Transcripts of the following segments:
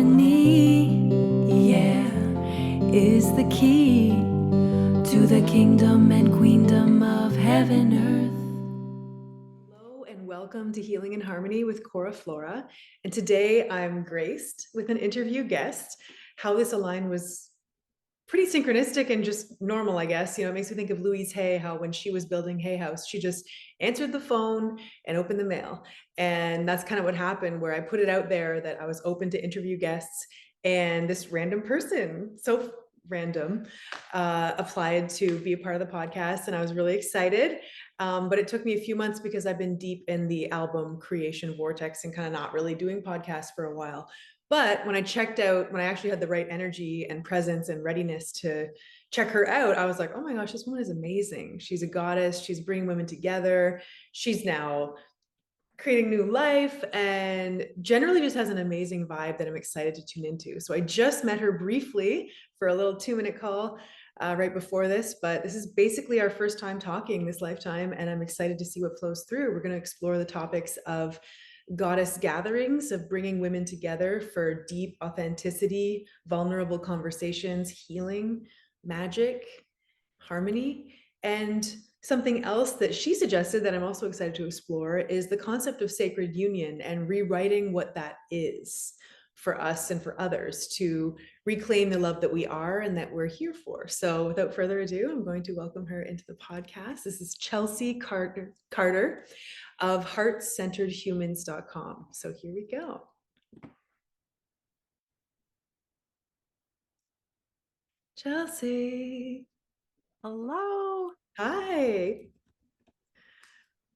harmony, yeah, is the key to the kingdom and queendom of heaven, earth. Hello and welcome to Healing in Harmony with Cora Flora. And today I'm graced with an interview guest. How this aligned was pretty synchronistic and just normal, I guess. You know, it makes me think of Louise Hay, how when she was building Hay House, she just answered the phone and opened the mail. And that's kind of what happened, where I put it out there that I was open to interview guests. And this random person, so random, applied to be a part of the podcast. And I was really excited. But it took me a few months because I've been deep in the album creation vortex and kind of not really doing podcasts for a while. But when I checked out, when I actually had the right energy and presence and readiness to check her out, I was like, oh my gosh, this woman is amazing. She's a goddess. She's bringing women together. She's now creating new life and generally just has an amazing vibe that I'm excited to tune into. So I just met her briefly for a little 2-minute call right before this, but this is basically our first time talking this lifetime, and I'm excited to see what flows through. We're going to explore the topics of goddess gatherings, of bringing women together for deep authenticity, vulnerable conversations, healing, magic, harmony. And something else that she suggested that I'm also excited to explore is the concept of sacred union and rewriting what that is for us and for others, to reclaim the love that we are and that we're here for. So without further ado, I'm going to welcome her into the podcast. This is Chelsea Carter of heartcenteredhumans.com. So here we go. Chelsea. Hello. Hi.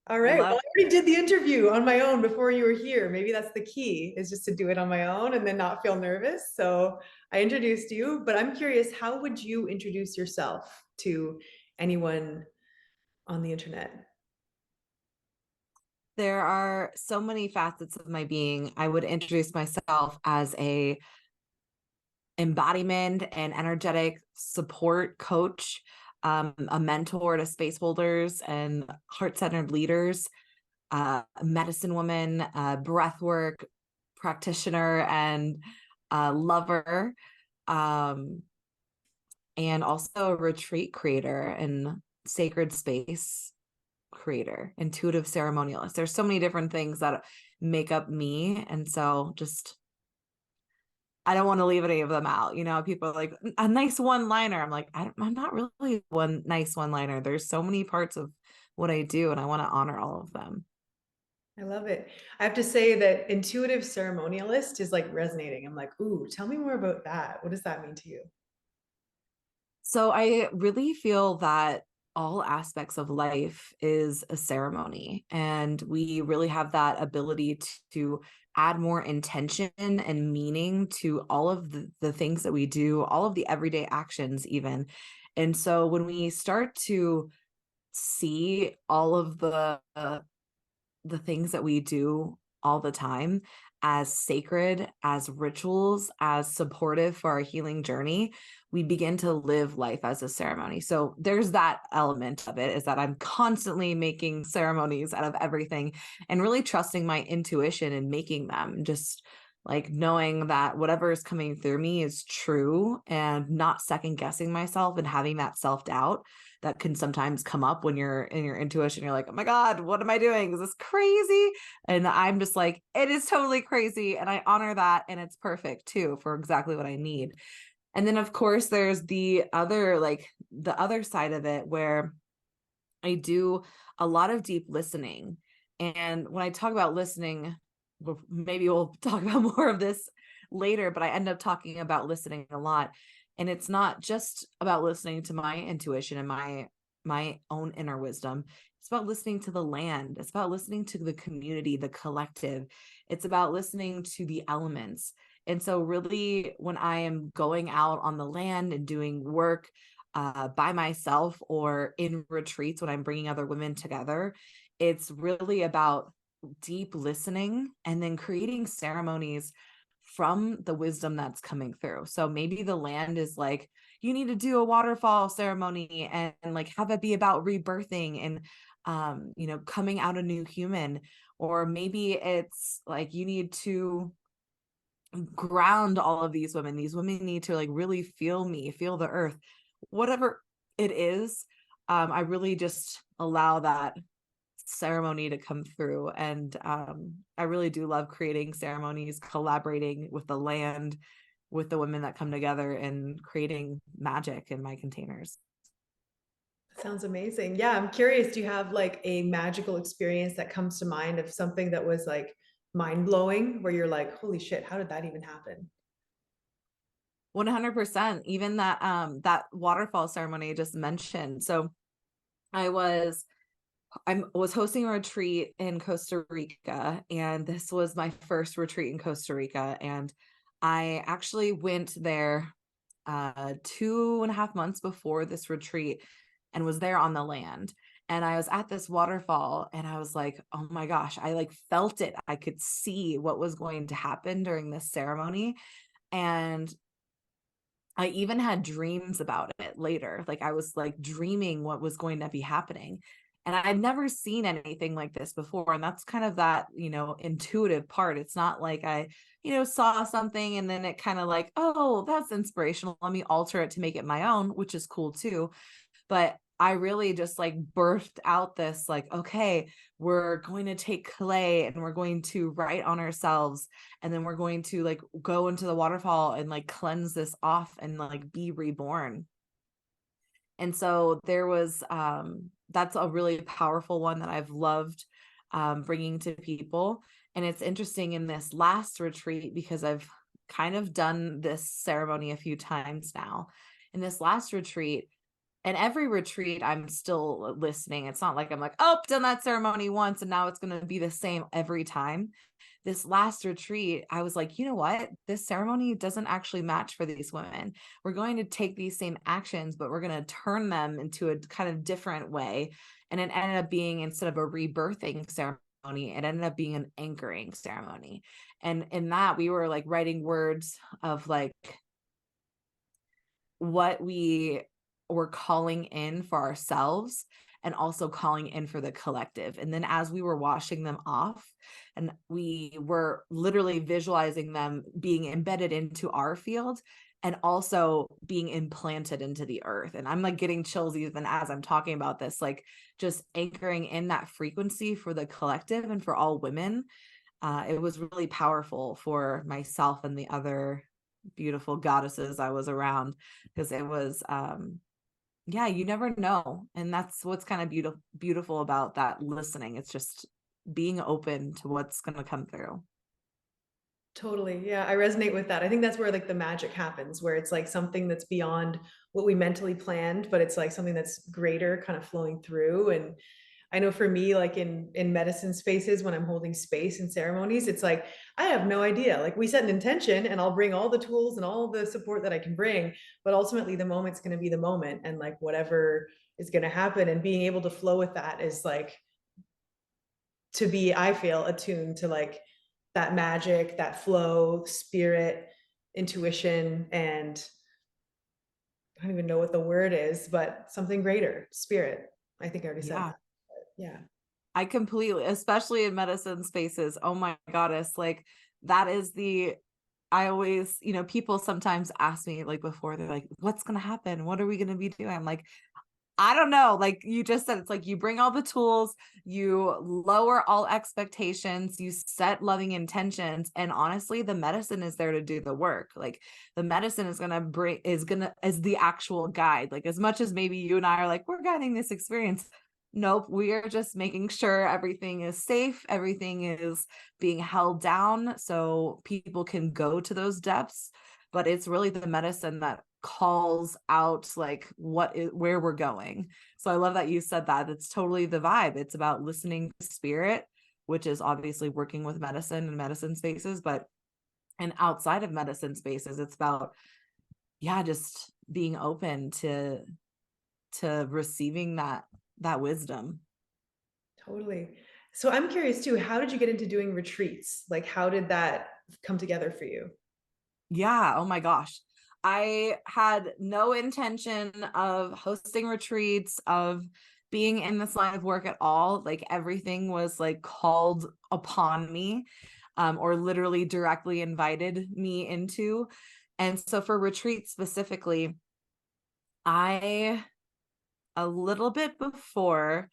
All right. Hello. Well, I already did the interview on my own before you were here. Maybe that's the key, is just to do it on my own and then not feel nervous. So I introduced you, but I'm curious, how would you introduce yourself to anyone on the internet? There are so many facets of my being. I would introduce myself as a embodiment and energetic support coach, a mentor to space holders and heart-centered leaders, medicine woman, breathwork practitioner, and lover, and also a retreat creator and sacred space creator, intuitive ceremonialist. There's so many different things that make up me. And so just, I don't want to leave any of them out. You know, people are like, a nice one-liner. I'm like, I'm not really one nice one-liner. There's so many parts of what I do, and I want to honor all of them. I love it. I have to say that intuitive ceremonialist is like resonating. I'm like, ooh, tell me more about that. What does that mean to you? So I really feel that all aspects of life is a ceremony, and we really have that ability to add more intention and meaning to all of the things that we do, all of the everyday actions even. And so when we start to see all of the things that we do all the time as sacred, as rituals, as supportive for our healing journey, we begin to live life as a ceremony. So there's that element of it, is that I'm constantly making ceremonies out of everything and really trusting my intuition and making them, just like knowing that whatever is coming through me is true and not second guessing myself and having that self-doubt that can sometimes come up when you're in your intuition. You're like, oh my God, what am I doing? Is this crazy? And I'm just like, it is totally crazy. And I honor that. And it's perfect too, for exactly what I need. And then of course there's the other side of it, where I do a lot of deep listening. And when I talk about listening, maybe we'll talk about more of this later, but I end up talking about listening a lot. And it's not just about listening to my intuition and my own inner wisdom. It's about listening to the land. It's about listening to the community, the collective. It's about listening to the elements. And so really, when I am going out on the land and doing work by myself or in retreats, when I'm bringing other women together, it's really about deep listening and then creating ceremonies from the wisdom that's coming through. So maybe the land is like, you need to do a waterfall ceremony and like have it be about rebirthing and coming out a new human. Or maybe it's like you need to ground all of these women. These women need to like really feel me, feel the earth, whatever it is. I really just allow that ceremony to come through. And I really do love creating ceremonies, collaborating with the land, with the women that come together and creating magic in my containers. Sounds amazing. Yeah, I'm curious, do you have like a magical experience that comes to mind of something that was like mind blowing where you're like, holy shit, how did that even happen? 100%. Even that waterfall ceremony I just mentioned. So I was hosting a retreat in Costa Rica, and this was my first retreat in Costa Rica. And I actually went there 2.5 months before this retreat and was there on the land. And I was at this waterfall and I was like, oh my gosh, I like felt it. I could see what was going to happen during this ceremony. And I even had dreams about it later. Like I was like dreaming what was going to be happening. And I'd never seen anything like this before. And that's kind of that, intuitive part. It's not like I, saw something and then it kind of like, oh, that's inspirational. Let me alter it to make it my own, which is cool too. But I really just like birthed out this like, okay, we're going to take clay and we're going to write on ourselves. And then we're going to like go into the waterfall and like cleanse this off and like be reborn. And so there was, that's a really powerful one that I've loved bringing to people. And it's interesting in this last retreat because I've kind of done this ceremony a few times now. In this last retreat, and every retreat, I'm still listening. It's not like I'm like, oh, done that ceremony once and now it's going to be the same every time. This last retreat, I was like, you know what? This ceremony doesn't actually match for these women. We're going to take these same actions, but we're going to turn them into a kind of different way. And it ended up being, instead of a rebirthing ceremony, it ended up being an anchoring ceremony. And in that, we were like writing words of like what we were calling in for ourselves and also calling in for the collective. And then as we were washing them off, and we were literally visualizing them being embedded into our field and also being implanted into the earth. And I'm like getting chills even as I'm talking about this, like just anchoring in that frequency for the collective and for all women. It was really powerful for myself and the other beautiful goddesses I was around, because it was yeah, you never know. And that's what's kind of beautiful about that listening. It's just being open to what's going to come through. Totally. Yeah, I resonate with that. I think that's where like the magic happens, where it's like something that's beyond what we mentally planned, but it's like something that's greater kind of flowing through. And I know for me, like in medicine spaces, when I'm holding space in ceremonies, it's like I have no idea. Like we set an intention and I'll bring all the tools and all the support that I can bring, but ultimately the moment's going to be the moment, and like whatever is going to happen, and being able to flow with that is like, to be, I feel, attuned to like that magic, that flow, spirit, intuition, and I don't even know what the word is, but something greater, spirit. I think I already said Yeah. that. Yeah. I completely, especially in medicine spaces. Oh my goddess, like that is I always, people sometimes ask me like before, they're like, what's going to happen? What are we going to be doing? I'm like, I don't know. Like you just said, it's like you bring all the tools, you lower all expectations, you set loving intentions. And honestly, the medicine is there to do the work. Like the medicine is is the actual guide. Like as much as maybe you and I are like, we're guiding this experience. Nope, we are just making sure everything is safe, everything is being held down so people can go to those depths. But it's really the medicine that calls out like where we're going. So I love that you said that. It's totally the vibe. It's about listening to spirit, which is obviously working with medicine and medicine spaces, but and outside of medicine spaces, it's about, yeah, just being open to receiving that wisdom. Totally. So I'm curious too, how did you get into doing retreats? Like, how did that come together for you? Yeah. Oh my gosh. I had no intention of hosting retreats, of being in this line of work at all. Like everything was like called upon me. or literally directly invited me into. And so for retreat specifically, I, a little bit before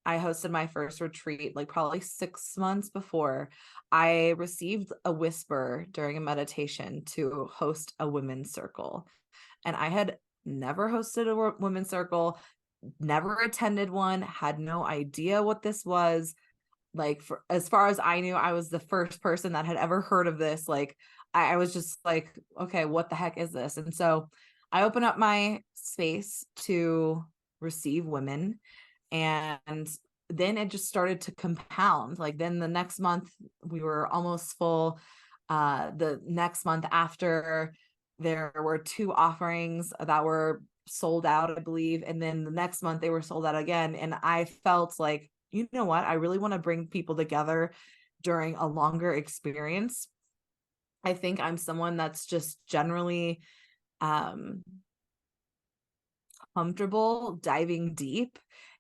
I hosted my first retreat, like probably 6 months before, I received a whisper during a meditation to host a women's circle. And I had never hosted a women's circle, never attended one, had no idea what this was. Like, for as far as I knew, I was the first person that had ever heard of this. Like, I was just like, okay, what the heck is this? And so I opened up my space to receive women, and then it just started to compound. Like, then the next month we were almost full. The next month after, there were 2 offerings that were sold out, I believe, and then the next month they were sold out again. And I felt like, you know what, I really want to bring people together during a longer experience. I think I'm someone that's just generally comfortable diving deep.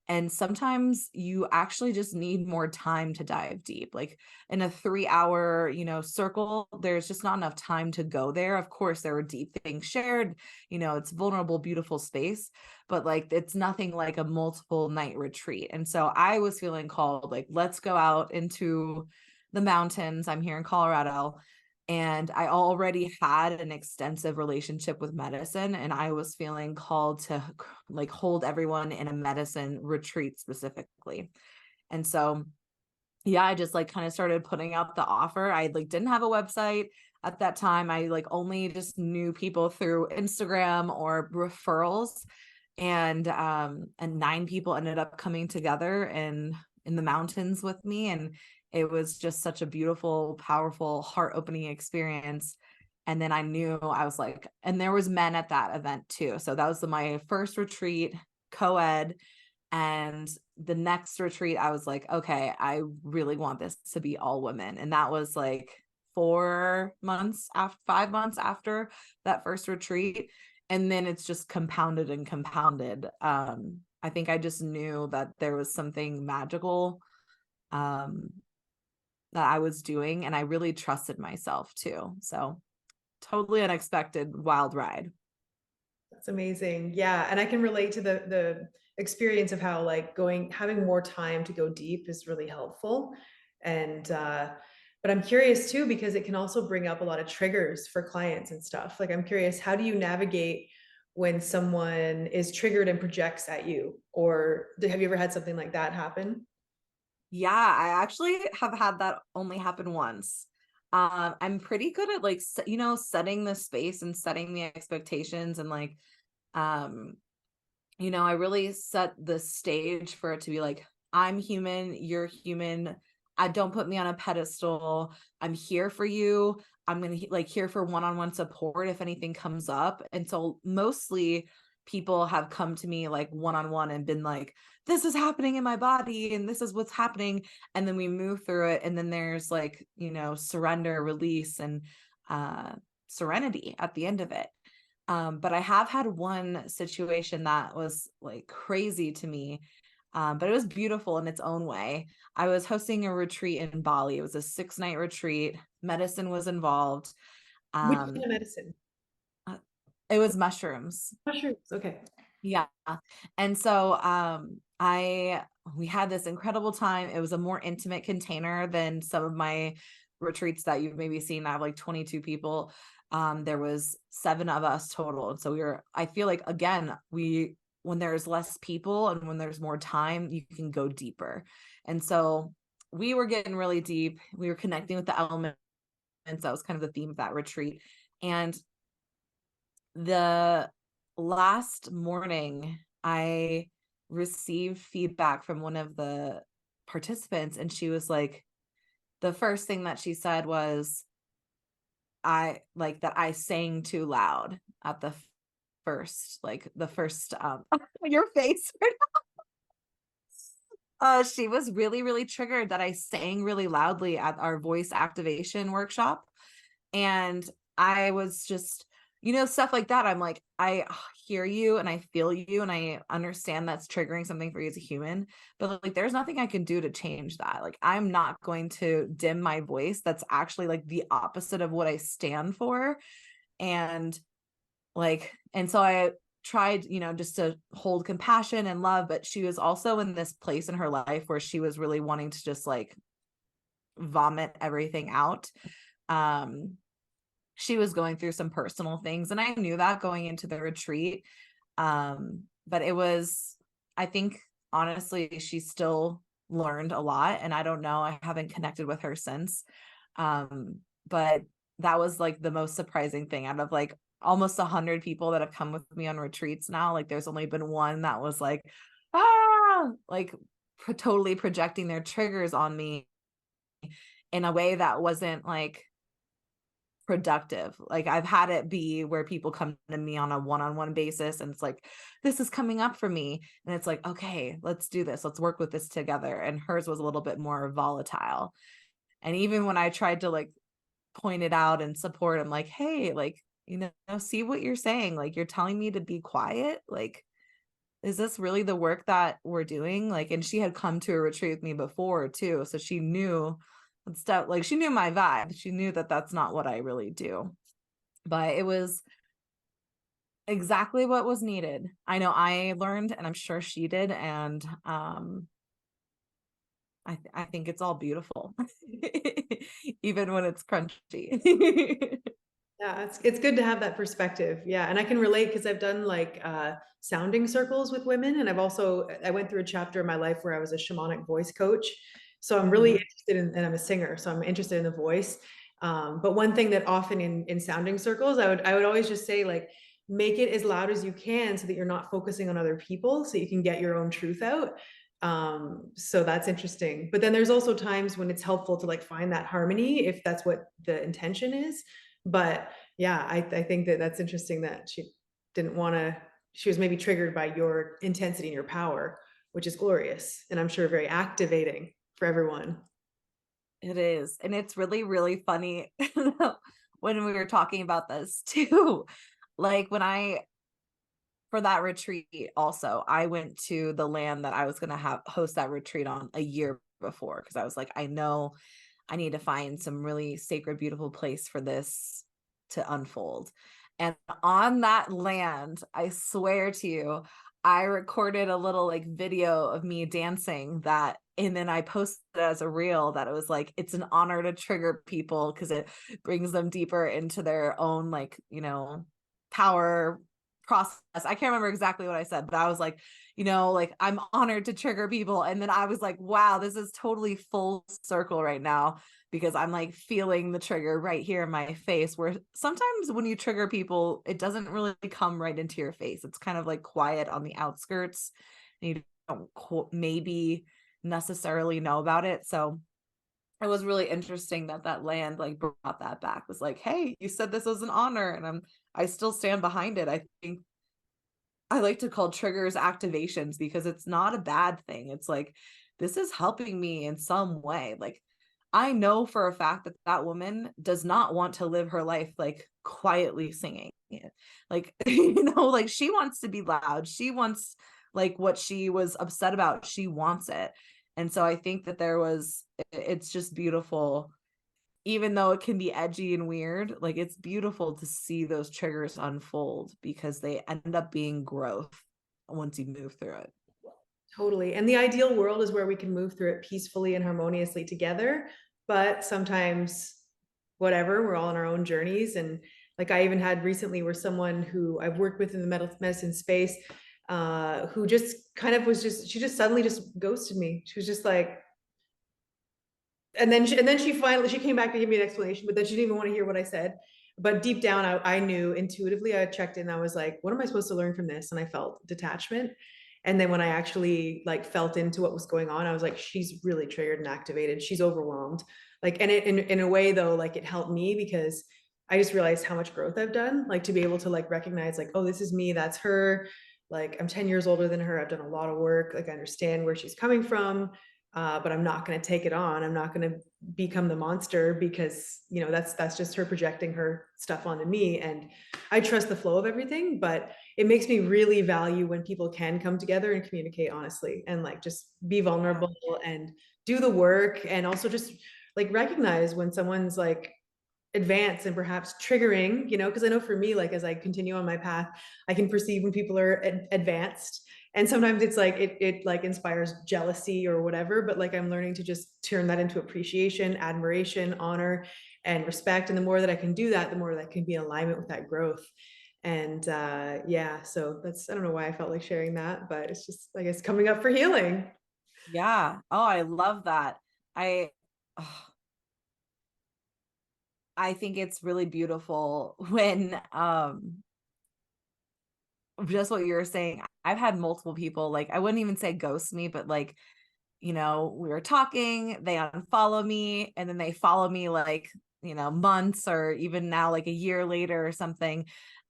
And sometimes you actually just need more time to dive deep. Like in a 3-hour, circle, there's just not enough time to go there. Of course, there are deep things shared, it's vulnerable, beautiful space, but like it's nothing like a multiple night retreat. And so I was feeling called, like, let's go out into the mountains. I'm here in Colorado, and I already had an extensive relationship with medicine, and I was feeling called to like hold everyone in a medicine retreat specifically. And so, yeah, I just like kind of started putting out the offer. I like didn't have a website at that time. I like only just knew people through Instagram or referrals. And 9 people ended up coming together in the mountains with me, and it was just such a beautiful, powerful, heart-opening experience. And then I knew, I was like, and there was men at that event too. So that was my first retreat, co-ed. And the next retreat, I was like, okay, I really want this to be all women. And that was like 5 months after that first retreat. And then it's just compounded and compounded. I think I just knew that there was something magical that I was doing, and I really trusted myself too. So totally unexpected, wild ride. That's amazing. Yeah. And I can relate to the experience of how like having more time to go deep is really helpful. And but I'm curious too, because it can also bring up a lot of triggers for clients and stuff. Like I'm curious, how do you navigate when someone is triggered and projects at you? Or have you ever had something like that happen? Yeah, I actually have had that only happen once. I'm pretty good at like setting the space and setting the expectations, and like um I really set the stage for it to be like, I'm human, you're human. I don't put me on a pedestal. I'm here for you. I'm going to like here for one-on-one support if anything comes up. And so mostly people have come to me like one-on-one and been like, this is happening in my body and this is what's happening. And then we move through it. And then there's like, surrender, release, and serenity at the end of it. But I have had one situation that was like crazy to me, but it was beautiful in its own way. I was hosting a retreat in Bali. It was a 6-night retreat. Medicine was involved. Which kind Um, of medicine? it was mushrooms. Mushrooms. Okay. Yeah. And so we had this incredible time. It was a more intimate container than some of my retreats that you've maybe seen. I have like 22 people. There was 7 of us total. And so I feel like, again, when there's less people and when there's more time, you can go deeper. And so we were getting really deep. We were connecting with the elements. That was kind of the theme of that retreat. And the last morning, I received feedback from one of the participants, and she was like, the first thing that she said was, I like that I sang too loud at the first your face. She was really, really triggered that I sang really loudly at our voice activation workshop. And I was just, stuff like that. I'm like, I hear you and I feel you and I understand that's triggering something for you as a human, but like there's nothing I can do to change that. Like I'm not going to dim my voice. That's actually like the opposite of what I stand for. And and so I tried, just to hold compassion and love, but she was also in this place in her life where she was really wanting to just like vomit everything out. She was going through some personal things and I knew that going into the retreat. But it was, I think honestly, she still learned a lot and I don't know, I haven't connected with her since. But that was like the most surprising thing out of like almost 100 people that have come with me on retreats now. Like there's only been one that was like, like totally projecting their triggers on me in a way that wasn't like productive. Like I've had it be where people come to me on a one-on-one basis and it's like, this is coming up for me. And it's like, okay, let's do this. Let's work with this together. And hers was a little bit more volatile. And even when I tried to like point it out and support, I'm like, hey, like, see what you're saying. Like you're telling me to be quiet. Like, is this really the work that we're doing? Like, and she had come to a retreat with me before too. So she knew stuff, like she knew my vibe. She knew that that's not what I really do, but it was exactly what was needed. I know I learned and I'm sure she did. And I think it's all beautiful, even when it's crunchy. Yeah, it's good to have that perspective. Yeah, and I can relate because I've done like sounding circles with women, and I went through a chapter in my life where I was a shamanic voice coach. So I'm really interested in, and I'm a singer, so I'm interested in the voice. But one thing that often in sounding circles, I would always just say like make it as loud as you can so that you're not focusing on other people, so you can get your own truth out. So that's interesting. But then there's also times when it's helpful to like find that harmony if that's what the intention is. But yeah, I think that that's interesting that she didn't want to, she was maybe triggered by your intensity and your power, which is glorious. And I'm sure very activating for everyone. It is. And it's really, really funny when we were talking about this too. Like for that retreat also, I went to the land that I was going to host that retreat on a year before because I was like, I know I need to find some really sacred, beautiful place for this to unfold. And on that land, I swear to you, I recorded a little like video of me dancing that, and then I posted it as a reel that it was like, it's an honor to trigger people because it brings them deeper into their own like, power process. I can't remember exactly what I said, but I was like, like I'm honored to trigger people. And then I was like, wow, this is totally full circle right now because I'm like feeling the trigger right here in my face, where sometimes when you trigger people, it doesn't really come right into your face. It's kind of like quiet on the outskirts and you don't maybe necessarily know about it. So it was really interesting that that land like brought that back, was like, hey, you said this was an honor, and I still stand behind it. I think I like to call triggers activations because it's not a bad thing. It's like, this is helping me in some way. Like, I know for a fact that that woman does not want to live her life like quietly singing. Like, like she wants to be loud. She wants like what she was upset about. She wants it. And so I think that it's just beautiful, even though it can be edgy and weird, like it's beautiful to see those triggers unfold because they end up being growth once you move through it. Totally. And the ideal world is where we can move through it peacefully and harmoniously together. But sometimes, whatever, we're all on our own journeys. And like I even had recently where someone who I've worked with in the medicine space, who just kind of she just suddenly just ghosted me. She was just like, and then she finally, she came back to give me an explanation, but then she didn't even want to hear what I said. But deep down, I knew intuitively, I checked in, I was like, what am I supposed to learn from this? And I felt detachment. And then when I actually like felt into what was going on, I was like, she's really triggered and activated. She's overwhelmed. Like, and it in a way though, like it helped me because I just realized how much growth I've done, like to be able to like recognize like, oh, this is me, that's her. Like I'm 10 years older than her. I've done a lot of work. Like I understand where she's coming from. but I'm not going to take it on. I'm not going to become the monster because, you know, that's just her projecting her stuff onto me. And I trust the flow of everything, but it makes me really value when people can come together and communicate honestly and like just be Yeah. vulnerable and do the work, and also just like recognize when someone's like advanced and perhaps triggering, you know, because I know for me, like as I continue on my path, I can perceive when people are advanced. And sometimes it's like it like inspires jealousy or whatever, but like I'm learning to just turn that into appreciation, admiration, honor, and respect. And the more that I can do that, the more that I can be in alignment with that growth. And yeah, so that's, I don't know why I felt like sharing that, but it's just, I guess, coming up for healing. Yeah. Oh, I love that. I oh, I think it's really beautiful when just what you were saying. I've had multiple people, like, I wouldn't even say ghost me, but like, you know, we were talking, they unfollow me, and then they follow me like, you know, months or even now like a year later or something.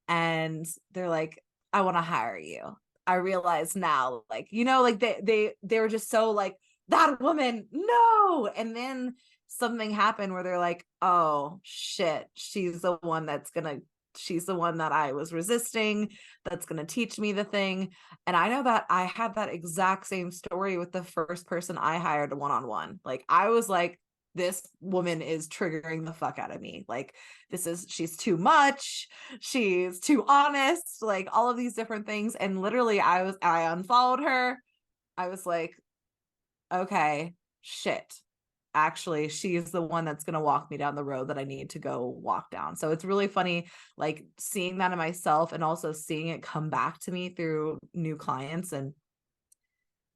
And they're like, I want to hire you. I realize now, like, you know, like they were just so like, that woman, no. And then something happened where they're like, oh shit, she's the one that I was resisting, that's going to teach me the thing. And I know that I had that exact same story with the first person I hired one-on-one. Like I was like, this woman is triggering the fuck out of me. Like she's too much. She's too honest, like all of these different things. And literally I unfollowed her. I was like, okay, shit. Actually, she's the one that's going to walk me down the road that I need to go walk down. So it's really funny, like seeing that in myself and also seeing it come back to me through new clients. And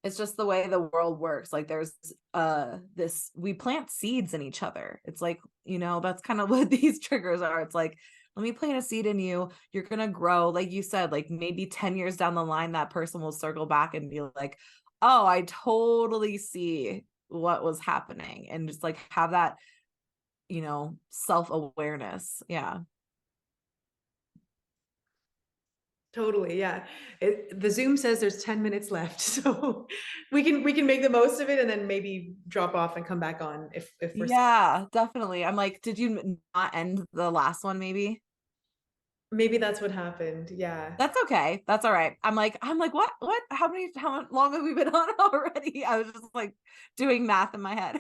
it's just the way the world works. Like there's this, we plant seeds in each other. It's like, you know, that's kind of what these triggers are. It's like, let me plant a seed in you. You're going to grow. Like you said, like maybe 10 years down the line, that person will circle back and be like, oh, I totally see what was happening, and just like have that, you know, self-awareness. Yeah. Totally, yeah. The Zoom says there's 10 minutes left, so we can make the most of it and then maybe drop off and come back on if we're Yeah, definitely. I'm like, did you not end the last one maybe? maybe that's what happened. Yeah. That's okay. That's all right. I'm like, what? How long have we been on already? I was just like doing math in my head.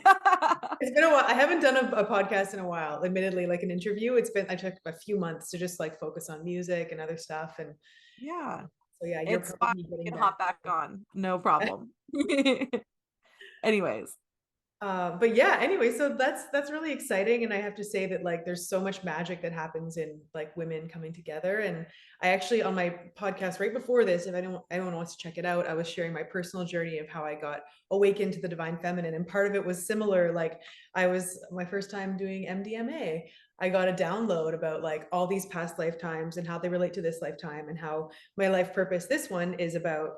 It's been a while. I haven't done a podcast in a while, admittedly, like an interview. I took a few months to just like focus on music and other stuff. And Yeah, so yeah, you're it's fine. probably You getting can back. hop back on. No problem. Anyways, But yeah, anyway, so that's really exciting. And I have to say that like there's so much magic that happens in like women coming together. And I actually, on my podcast right before this, if anyone wants to check it out, I was sharing my personal journey of how I got awakened to the divine feminine. And part of it was similar. Like I was my first time doing MDMA. I got a download about like all these past lifetimes and how they relate to this lifetime, and how my life purpose, this one, is about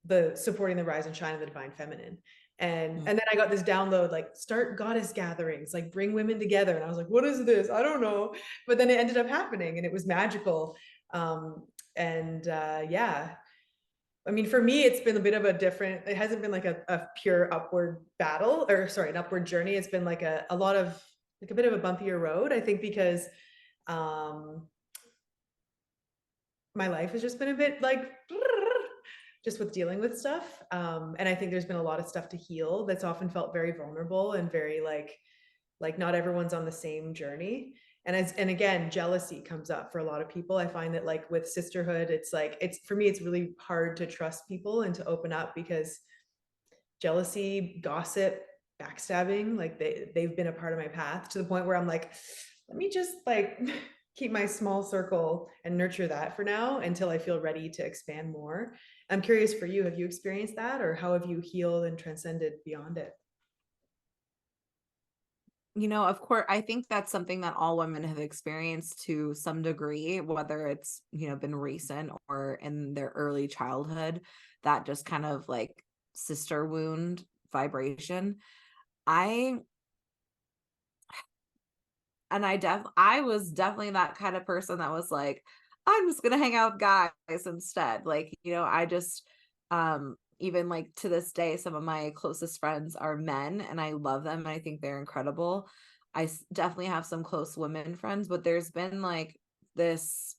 the supporting the rise and shine of the divine feminine. And then I got this download, like, start goddess gatherings, like bring women together. And I was like, what is this? I don't know. But then it ended up happening and it was magical. Yeah, I mean, for me, it's been a bit of a different, it hasn't been like a pure upward battle, or sorry, an upward journey. It's been like a lot of like a bit of a bumpier road, I think, because um my life has just been a bit like just with dealing with stuff. And I think there's been a lot of stuff to heal that's often felt very vulnerable and very like not everyone's on the same journey. And again, jealousy comes up for a lot of people. I find that like with sisterhood, it's like it's for me, it's really hard to trust people and to open up, because jealousy, gossip, backstabbing, like they've been a part of my path, to the point where I'm like, let me just like keep my small circle and nurture that for now until I feel ready to expand more. I'm curious for you, have you experienced that, or how have you healed and transcended beyond it? you know, of course, I think that's something that all women have experienced to some degree, whether it's, you know, been recent or in their early childhood, that just kind of like sister wound vibration. I I was definitely that kind of person that was like, I'm just gonna hang out with guys instead. Like, you know, I just even like to this day, some of my closest friends are men and I love them and I think they're incredible. Definitely have some close women friends, but there's been like this,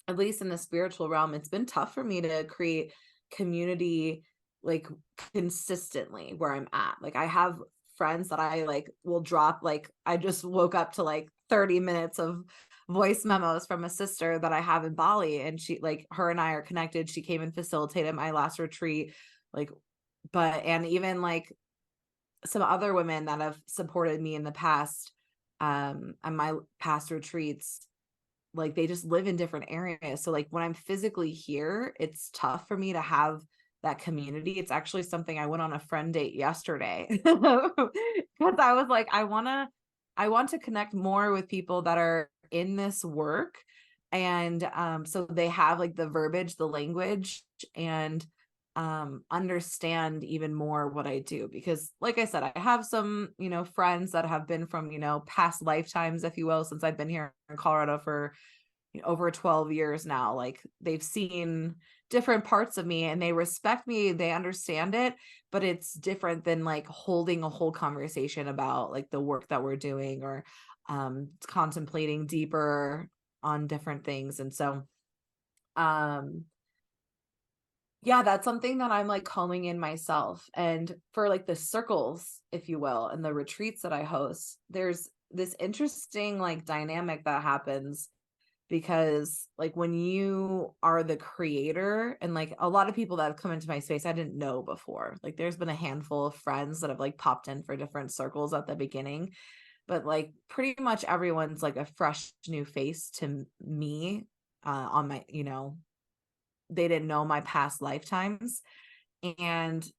at least in the spiritual realm, it's been tough for me to create community like consistently where I'm at. Like I have friends that I like will drop, like I just woke up to like 30 minutes of voice memos from a sister that I have in Bali, and she, like, her and I are connected. She came and facilitated my last retreat, like, but and even like some other women that have supported me in the past on my past retreats, like they just live in different areas. So like when I'm physically here, it's tough for me to have that community. It's actually something I went on a friend date yesterday because I was like, I want to connect more with people that are in this work. And so they have like the verbiage, the language, and understand even more what I do. Because like I said, I have some, friends that have been from, past lifetimes, if you will, since I've been here in Colorado for over 12 years now. Like they've seen different parts of me and they respect me, they understand it, but it's different than like holding a whole conversation about like the work that we're doing, or contemplating deeper on different things. And so yeah, that's something that I'm like calling in myself. And for like the circles, if you will, and the retreats that I host, there's this interesting like dynamic that happens, because like when you are the creator, and like a lot of people that have come into my space I didn't know before, like there's been a handful of friends that have like popped in for different circles at the beginning, but like pretty much everyone's like a fresh new face to me, on my, they didn't know my past lifetimes. And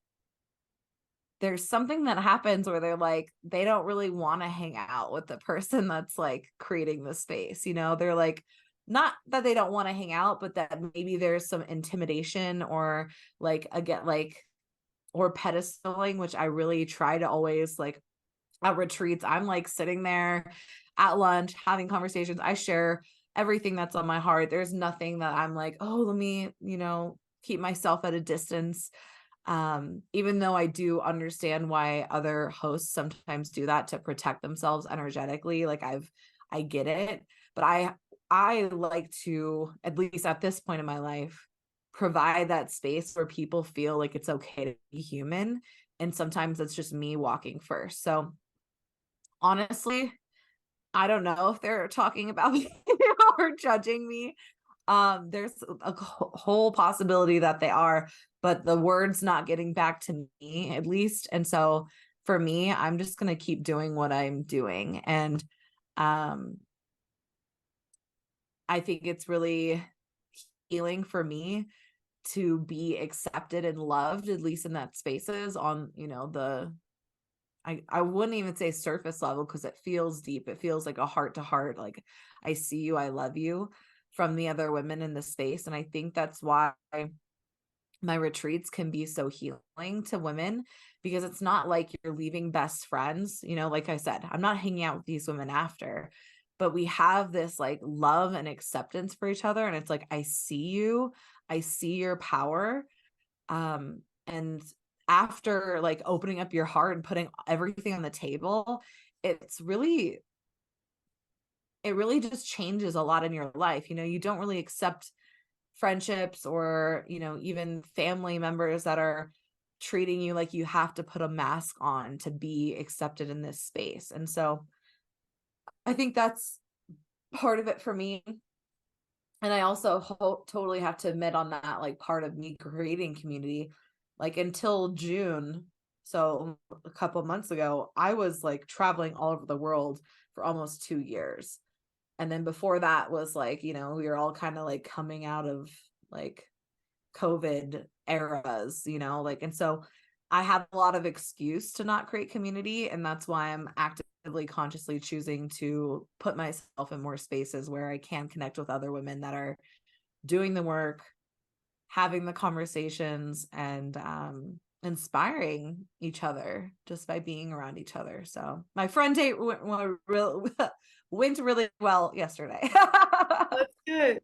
there's something that happens where they're like, they don't really want to hang out with the person that's like creating the space. They're like, not that they don't want to hang out, but that maybe there's some intimidation or like, again, like, or pedestaling, which I really try to always, like, at retreats, I'm like sitting there at lunch having conversations. I share everything that's on my heart. There's nothing that I'm like, oh, let me, keep myself at a distance. Even though I do understand why other hosts sometimes do that to protect themselves energetically, like I get it, but I like to, at least at this point in my life, provide that space where people feel like it's okay to be human. And sometimes it's just me walking first. So honestly, I don't know if they're talking about me or judging me. There's a whole possibility that they are, but the word's not getting back to me, at least. And so for me, I'm just going to keep doing what I'm doing. And I think it's really healing for me to be accepted and loved, at least in that spaces on, I wouldn't even say surface level, because it feels deep. It feels like a heart to heart. Like, I see you, I love you, from the other women in the space. And I think that's why my retreats can be so healing to women, because it's not like you're leaving best friends. Like I said, I'm not hanging out with these women after, but we have this like love and acceptance for each other. And it's like, I see you, I see your power. And after like opening up your heart and putting everything on the table, it really just changes a lot in your life. You don't really accept friendships or, even family members that are treating you like you have to put a mask on to be accepted in this space. And so I think that's part of it for me. And I also totally have to admit on that, like, part of me creating community, like until June, so a couple months ago, I was like traveling all over the world for almost 2 years. And then before that was like, we were all kind of like coming out of like COVID eras, like, and so I have a lot of excuse to not create community. And that's why I'm actively, consciously choosing to put myself in more spaces where I can connect with other women that are doing the work, having the conversations, and inspiring each other just by being around each other. So my friend date went really well yesterday. That's good.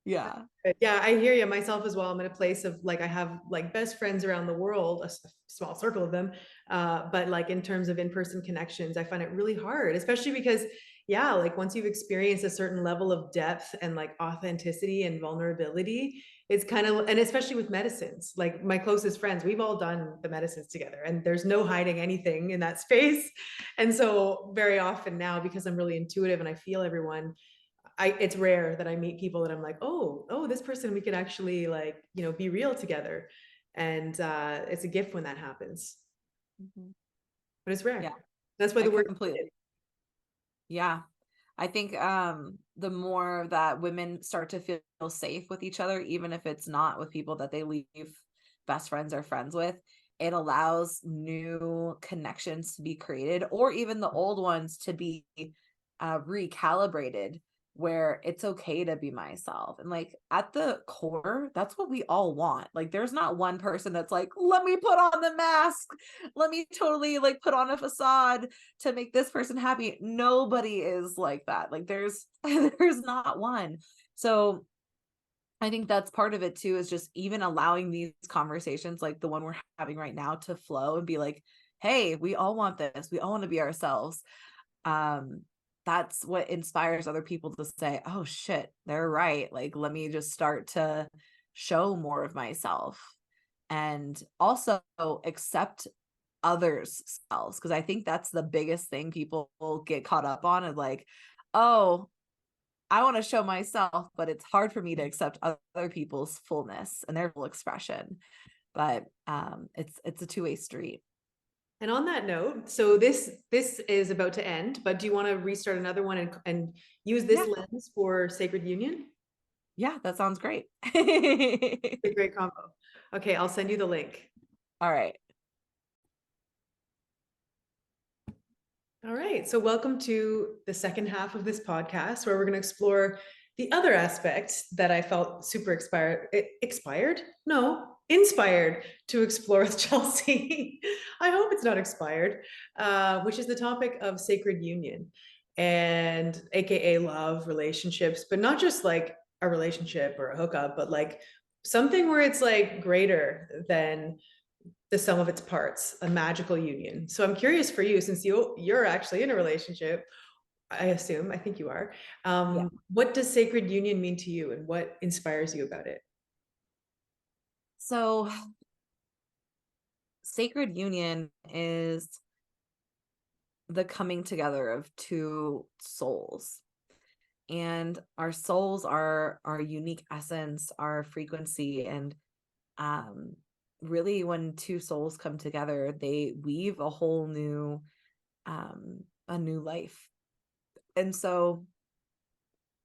Yeah. Yeah, I hear you myself as well. I'm in a place of like, I have like best friends around the world, small circle of them. But like in terms of in-person connections, I find it really hard, especially because, yeah, like once you've experienced a certain level of depth and like authenticity and vulnerability, it's kind of, and especially with medicines, like my closest friends, we've all done the medicines together and there's no hiding anything in that space. And so very often now, because I'm really intuitive and I feel everyone, it's rare that I meet people that I'm like, oh, this person, we could actually like, be real together. And it's a gift when that happens, Mhm. but it's rare. Yeah, That's why I the word. completely. Yeah. I think the more that women start to feel safe with each other, even if it's not with people that they leave best friends or friends with, it allows new connections to be created, or even the old ones to be recalibrated, where it's okay to be myself. And like at the core, that's what we all want. Like there's not one person that's like, let me put on the mask, let me totally like put on a facade to make this person happy. Nobody is like that. Like there's there's not one. So I think that's part of it too, is just even allowing these conversations like the one we're having right now to flow and be like, hey, we all want this, we all want to be ourselves. um that's what inspires other people to say, oh shit, they're right, like let me just start to show more of myself, and also accept others' selves, because I think that's the biggest thing people get caught up on, is like, oh, I want to show myself, but it's hard for me to accept other people's fullness and their full expression. But it's a two-way street. And on that note, so this is about to end, but do you want to restart another one and use this Yeah, lens for Sacred Union? yeah, that sounds great. A great combo. Okay, I'll send you the link. All right. All right. So, welcome to the second half of this podcast where we're going to explore the other aspect that I felt super inspired to explore with Chelsea. I hope it's not expired, which is the topic of sacred union and AKA love, relationships, but not just like a relationship or a hookup, but like something where it's like greater than the sum of its parts, a magical union. So I'm curious for you, since you're actually in a relationship, I assume, I think you are. Yeah. What does sacred union mean to you, and what inspires you about it? So sacred union is the coming together of two souls, and our souls are our unique essence, our frequency, and um really when two souls come together, they weave a whole new a new life. And so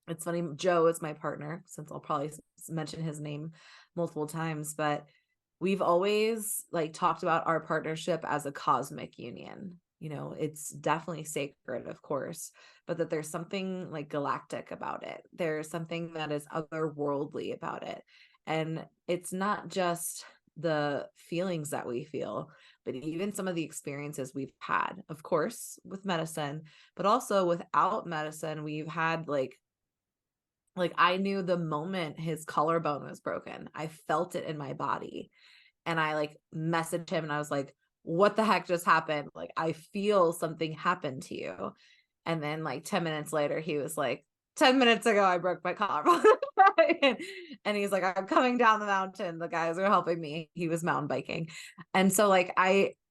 it's funny, Joe is my partner, since I'll probably mention his name multiple times, but we've always like talked about our partnership as a cosmic union. You know, it's definitely sacred, of course, but that there's something like galactic about it. There's something that is otherworldly about it. And it's not just the feelings that we feel, but even some of the experiences we've had, of course, with medicine, but also without medicine. We've had like I knew the moment his collarbone was broken, I felt it in my body. And I like messaged him and I was like, what the heck just happened? Like, I feel something happened to you. And then like 10 minutes later, he was like, 10 minutes ago, I broke my collarbone. And he's like, I'm coming down the mountain. The guys are helping me. He was mountain biking. And so like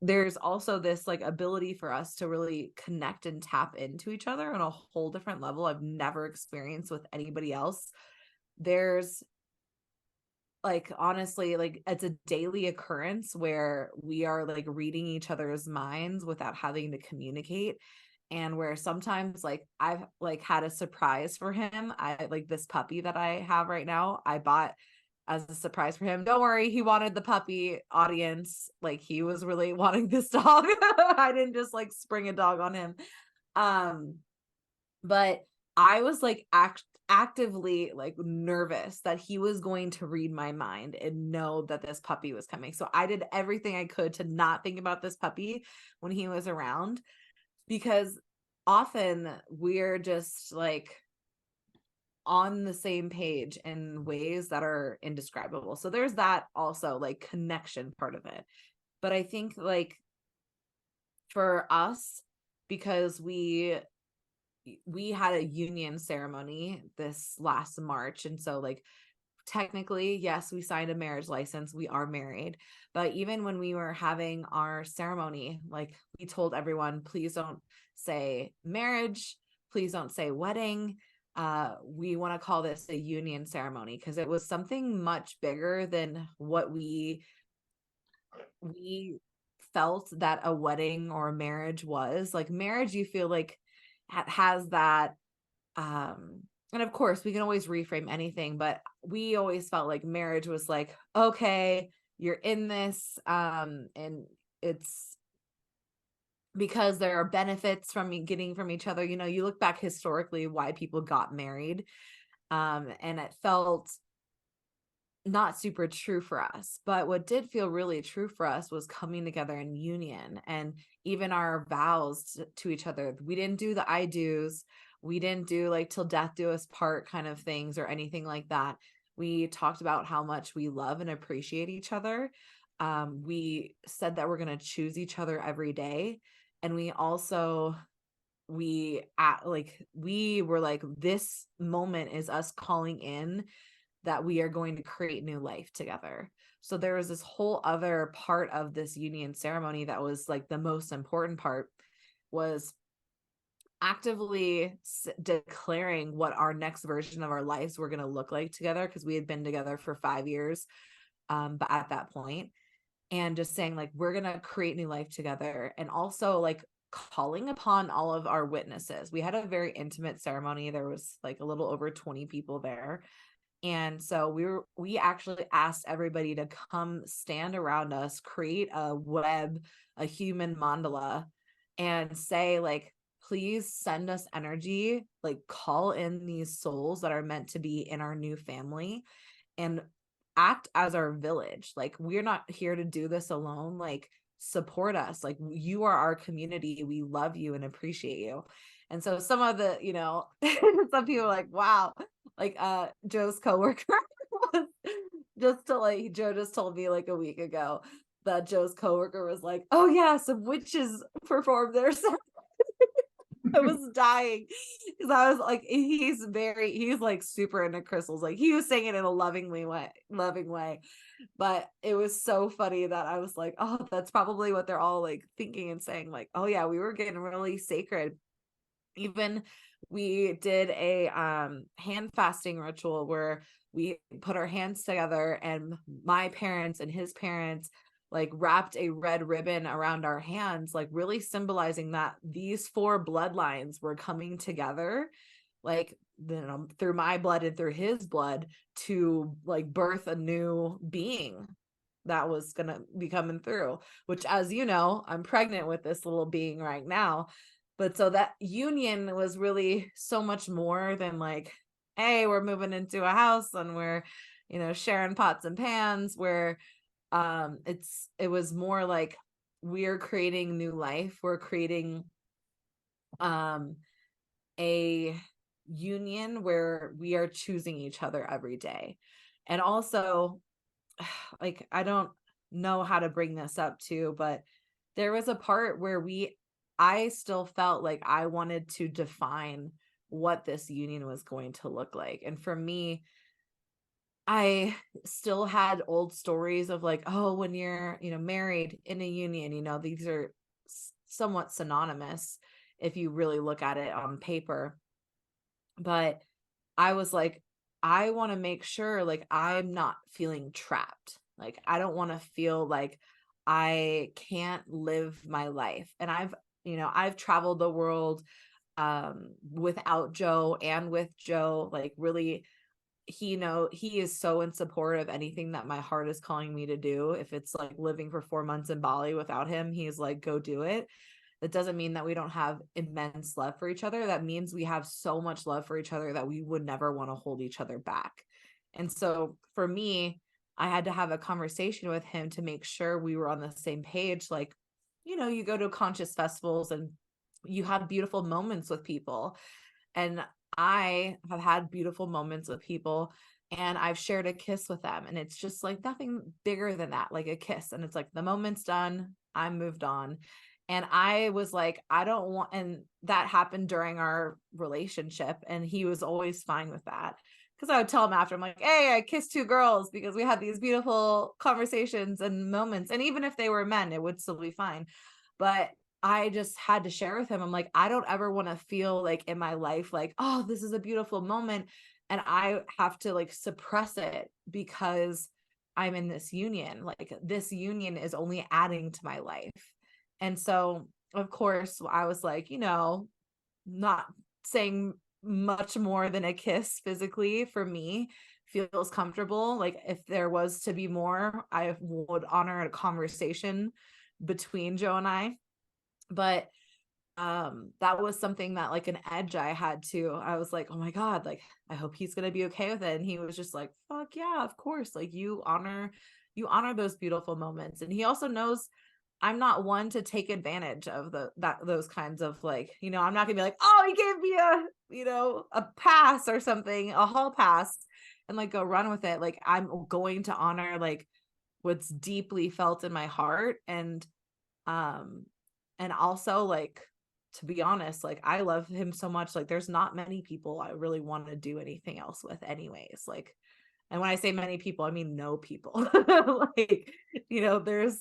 there's also this like ability for us to really connect and tap into each other on a whole different level I've never experienced with anybody else. There's like honestly, like it's a daily occurrence where we are like reading each other's minds without having to communicate, and where sometimes like I've like had a surprise for him. I like this puppy that I have right now, I bought as a surprise for him. Don't worry, he wanted the puppy, audience, like he was really wanting this dog. I didn't just like spring a dog on him. um but I was like actively like nervous that he was going to read my mind and know that this puppy was coming. So I did everything I could to not think about this puppy when he was around, because often we're just like on the same page in ways that are indescribable. So there's that also, like, connection part of it. But I think, like, for us, because we had a union ceremony this last March, and so, like, technically, yes, we signed a marriage license, we are married, but even when we were having our ceremony, like, we told everyone, please don't say marriage, please don't say wedding. We want to call this a union ceremony, because it was something much bigger than what we felt that a wedding or a marriage was. Like, marriage, you feel like has that, and of course we can always reframe anything, but we always felt like marriage was like, okay, you're in this, and it's because there are benefits from getting from each other. You look back historically why people got married, and it felt not super true for us. But what did feel really true for us was coming together in union, and even our vows to each other. We didn't do the I do's. We didn't do like till death do us part kind of things or anything like that. We talked about how much we love and appreciate each other. We said that we're going to choose each other every day. And we also, we were like, this moment is us calling in that we are going to create new life together. So there was this whole other part of this union ceremony that was like the most important part, was actively declaring what our next version of our lives were going to look like together, because we had been together for 5 years, but at that point, and just saying like, we're going to create new life together. And also like calling upon all of our witnesses. We had a very intimate ceremony. There was like a little over 20 people there. And so we actually asked everybody to come stand around us, create a web, a human mandala, and say like, please send us energy, like call in these souls that are meant to be in our new family, and act as our village. Like, we're not here to do this alone. Like, support us. Like, you are our community. We love you and appreciate you. And so some of the, some people are like, wow, like Joe's coworker was Joe just told me like a week ago that Joe's coworker was like, oh yeah, some witches performed there. So I was dying because I was like, he's like super into crystals. Like, he was saying it in a loving way. But it was so funny that I was like, oh, that's probably what they're all like thinking and saying, like, oh yeah, we were getting really sacred. Even we did a hand fasting ritual where we put our hands together, and my parents and his parents like wrapped a red ribbon around our hands, like really symbolizing that these 4 bloodlines were coming together, like, through my blood and through his blood, to like birth a new being that was gonna be coming through, which, as you know, I'm pregnant with this little being right now. But so that union was really so much more than like, hey, we're moving into a house and we're, sharing pots and pans, where it was more like, we're creating new life. We're creating a union where we are choosing each other every day. And also, like, I don't know how to bring this up too, but there was a part where I still felt like I wanted to define what this union was going to look like. And for me, I still had old stories of like, oh, when you're, married in a union, these are somewhat synonymous if you really look at it on paper. But I was like, I want to make sure like I'm not feeling trapped. Like, I don't want to feel like I can't live my life. And I've traveled the world without Joe and with Joe. Like, really, he is so in support of anything that my heart is calling me to do. If it's like living for 4 months in Bali without him, he's like, go do it. That doesn't mean that we don't have immense love for each other. That means we have so much love for each other that we would never want to hold each other back. And so for me, I had to have a conversation with him to make sure we were on the same page. Like, you go to conscious festivals and you have beautiful moments with people. And I have had beautiful moments with people and I've shared a kiss with them, and it's just like nothing bigger than that, like a kiss. And it's like the moment's done, I'm moved on. And I was like, I don't want, and that happened during our relationship, and he was always fine with that. Because I would tell him after, I'm like, hey, I kissed two girls because we had these beautiful conversations and moments. And even if they were men, it would still be fine. But I just had to share with him. I'm like, I don't ever want to feel like in my life, like, oh, this is a beautiful moment. And I have to like suppress it because I'm in this union. Like, this union is only adding to my life. And so, of course, I was like, not saying much more than a kiss physically for me feels comfortable. Like, if there was to be more, I would honor a conversation between Joe and I. But that was something that, like, an edge I had to. I was like, oh my God, like, I hope he's gonna be okay with it. And he was just like, fuck yeah, of course. Like, you honor those beautiful moments. And he also knows I'm not one to take advantage of those kinds of, like, I'm not gonna be like, oh, he gave me a pass or something, a hall pass, and like go run with it. Like, I'm going to honor like what's deeply felt in my heart. Um and also, like, to be honest, like, I love him so much. Like, there's not many people I really want to do anything else with anyways. Like, and when I say many people, I mean no people. Like, there's,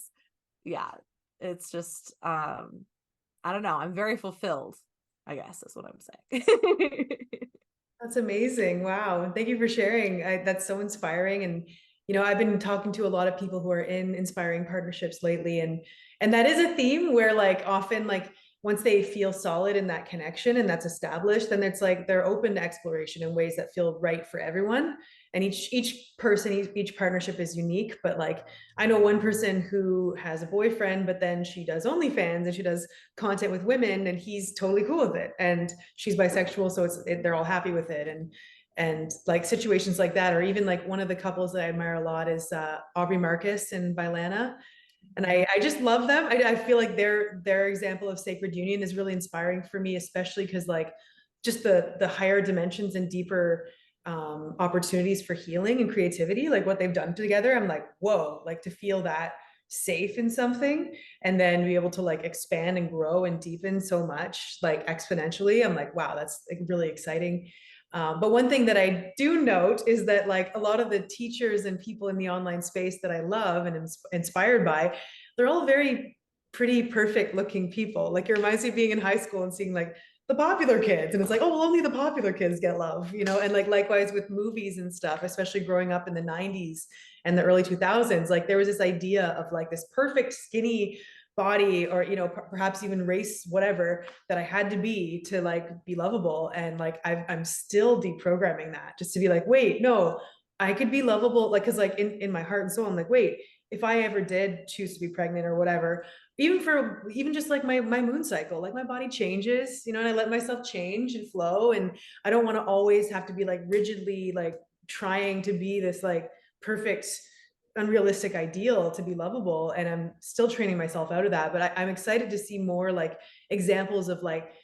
yeah, it's just I don't know, I'm very fulfilled, I guess is what I'm saying. That's amazing. Wow. And thank you for sharing. That's so inspiring. And, I've been talking to a lot of people who are in inspiring partnerships lately. And that is a theme where, like, often, like, once they feel solid in that connection and that's established, then it's like they're open to exploration in ways that feel right for everyone. And each person, each partnership is unique. But like, I know one person who has a boyfriend, but then she does OnlyFans and she does content with women, and he's totally cool with it. And she's bisexual, so they're all happy with it. And like situations like that, or even like one of the couples that I admire a lot is Aubrey Marcus and Vylana. And I just love them. I feel like their example of sacred union is really inspiring for me, especially because, like, just the higher dimensions and deeper opportunities for healing and creativity, like what they've done together. I'm like, whoa, like, to feel that safe in something and then be able to like expand and grow and deepen so much, like, exponentially. I'm like, wow, that's like really exciting. But one thing that I do note is that, like, a lot of the teachers and people in the online space that I love and am inspired by, they're all very pretty perfect looking people. Like, it reminds me of being in high school and seeing like the popular kids, and it's like, oh, well, only the popular kids get love, and like likewise with movies and stuff, especially growing up in the 90s and the early 2000s. Like, there was this idea of like this perfect skinny body, or perhaps even race, whatever, that I had to be to like be lovable. And like, I'm still deprogramming that, just to be like, wait, no, I could be lovable. Like, because like in my heart and soul, I'm like, wait, if I ever did choose to be pregnant or whatever, even just like my moon cycle, like, my body changes, and I let myself change and flow. And I don't want to always have to be like rigidly like trying to be this like perfect, unrealistic ideal to be lovable. And I'm still training myself out of that. But I'm excited to see more like examples of like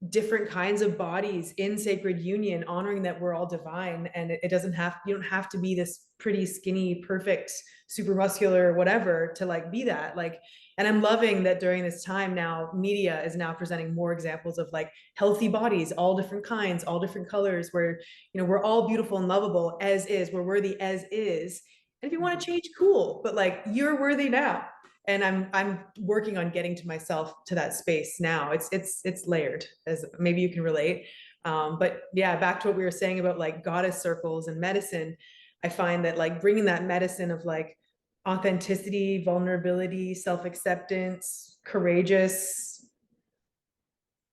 different kinds of bodies in sacred union, honoring that we're all divine. And it doesn't have, you don't have to be this pretty skinny perfect super muscular whatever to like be that. Like, and I'm loving that during this time now, media is now presenting more examples of like healthy bodies, all different kinds, all different colors, where we're all beautiful and lovable as is, we're worthy as is. And if you want to change, cool, but like, you're worthy now. And I'm working on getting to myself to that space now. It's layered, as maybe you can relate. But yeah, back to what we were saying about like goddess circles and medicine. I find that like bringing that medicine of like authenticity, vulnerability, self-acceptance, courageous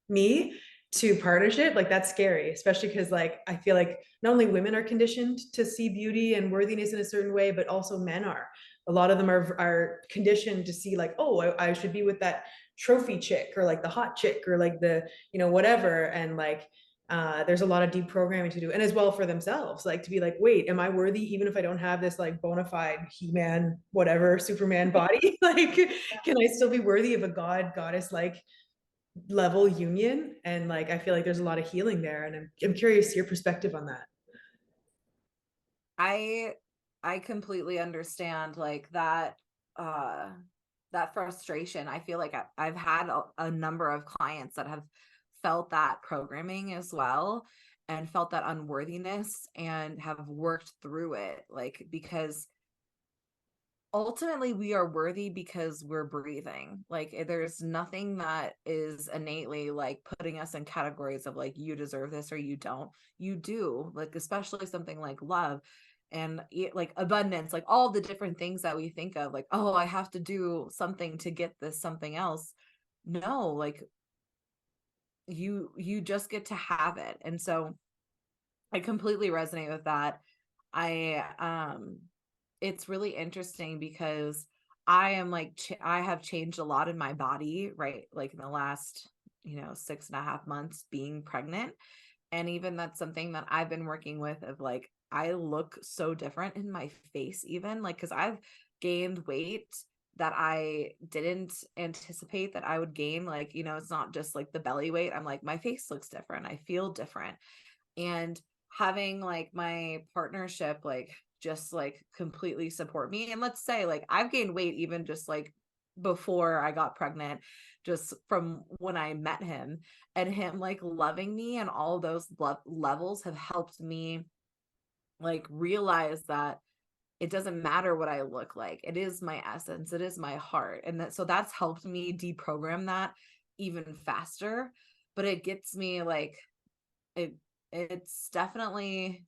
me to partnership, like, that's scary, especially because like I feel like not only women are conditioned to see beauty and worthiness in a certain way, but also men are. A lot of them are conditioned to see like, oh, I should be with that trophy chick, or like the hot chick, or like the whatever. And like there's a lot of deprogramming to do, and as well for themselves, like, to be like, wait, am I worthy even if I don't have this like bona fide He-Man, whatever, Superman body? Like, can I still be worthy of a goddess like level union. And like, I feel like there's a lot of healing there. And I'm curious your perspective on that. I I completely understand like uh that frustration. I feel like I've had a number of clients that have felt that programming as well and felt that unworthiness and have worked through it, like, because ultimately we are worthy because we're breathing. Like, there's nothing that is innately like putting us in categories of like you deserve this or you don't. You do, like, especially something like love and like abundance, like all the different things that we think of, like, oh, I have to do something to get this something else. No, like, you just get to have it. And so I completely resonate with that. I it's really interesting because I am like I have changed a lot in my body, right? Like in the last, 6.5 months being pregnant. And even that's something that I've been working with, of like, I look so different in my face, even like, because I've gained weight that I didn't anticipate that I would gain. Like, it's not just like the belly weight. I'm like, my face looks different. I feel different. And having like my partnership like just like completely support me, and let's say like I've gained weight even just like before I got pregnant, just from when I met him, and him like loving me and all those levels have helped me like realize that it doesn't matter what I look like. It is my essence, it is my heart. And that, so that's helped me deprogram that even faster. But it gets me like, it it's definitely,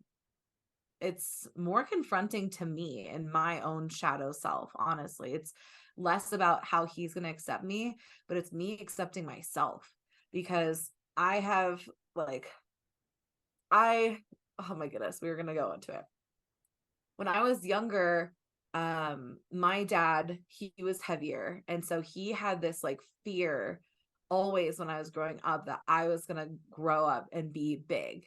it's more confronting to me in my own shadow self. Honestly, it's less about how he's going to accept me, but it's me accepting myself, because I have like, I oh my goodness, we were going to go into it. When I was younger, my dad, he was heavier, and so he had this like fear always when I was growing up that I was going to grow up and be big.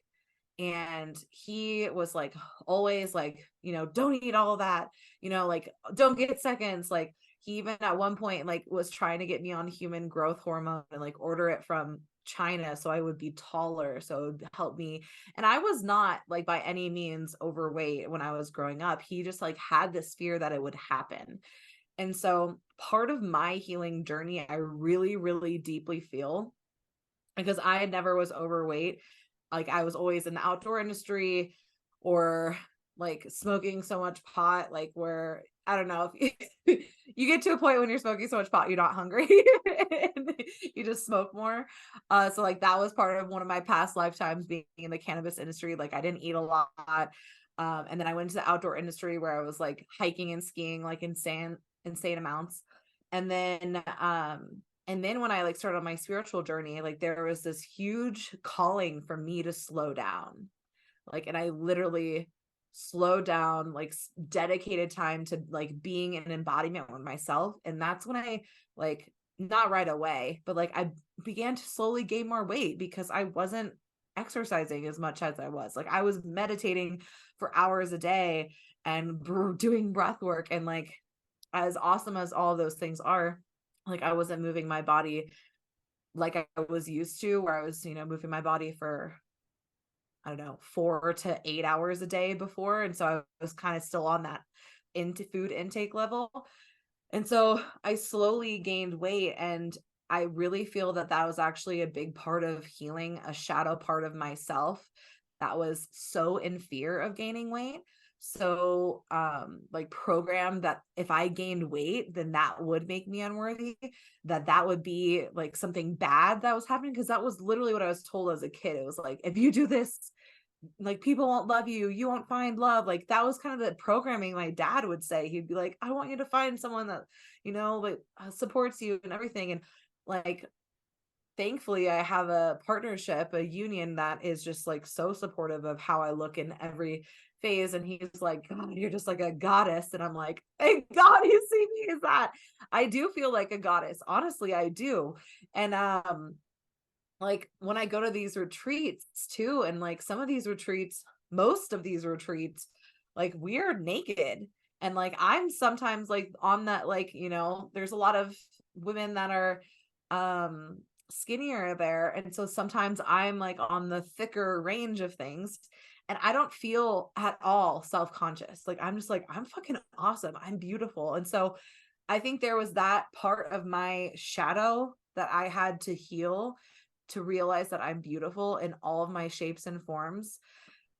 And he was like always like, don't eat all that, like, don't get seconds. Like, he even at one point like was trying to get me on human growth hormone and like order it from China so I would be taller, so it would help me. And I was not like by any means overweight when I was growing up. He just like had this fear that it would happen. And so part of my healing journey, I really, really deeply feel, because I never was overweight. Like, I was always in the outdoor industry or like smoking so much pot, like, where I don't know if you get to a point when you're smoking so much pot, you're not hungry and you just smoke more. So like that was part of one of my past lifetimes being in the cannabis industry. Like, I didn't eat a lot. And then I went to the outdoor industry where I was like hiking and skiing like insane amounts. And then when I like started on my spiritual journey, like there was this huge calling for me to slow down. Like, and I literally slowed down, like dedicated time to like being an embodiment with myself. And that's when I like, not right away, but like I began to slowly gain more weight because I wasn't exercising as much as I was. Like, I was meditating for hours a day and doing breath work, and like, as awesome as all those things are, like, I wasn't moving my body like I was used to, where I was, moving my body for, I don't know, 4 to 8 hours a day before. And so I was kind of still on that into food intake level. And so I slowly gained weight, and I really feel that that was actually a big part of healing a shadow part of myself that was so in fear of gaining weight. So like programmed that if I gained weight, then that would make me unworthy, that would be like something bad that was happening, because that was literally what I was told as a kid. It was like, if you do this, like, people won't love you, you won't find love. Like, that was kind of the programming my dad would say. He'd be like, I want you to find someone that, like, supports you and everything. And like, thankfully I have a partnership, a union that is just like so supportive of how I look in every phase. And he's like, God, you're just like a goddess. And I'm like, thank God you see me as that. I do feel like a goddess, honestly, I do. And like, when I go to these retreats too, and like some of these retreats, most of these retreats, like, we're naked. And like, I'm sometimes like on that, like, there's a lot of women that are skinnier there. And so sometimes I'm like on the thicker range of things and I don't feel at all self-conscious. Like I'm just like, I'm fucking awesome. I'm beautiful. And so I think there was that part of my shadow that I had to heal to realize that I'm beautiful in all of my shapes and forms.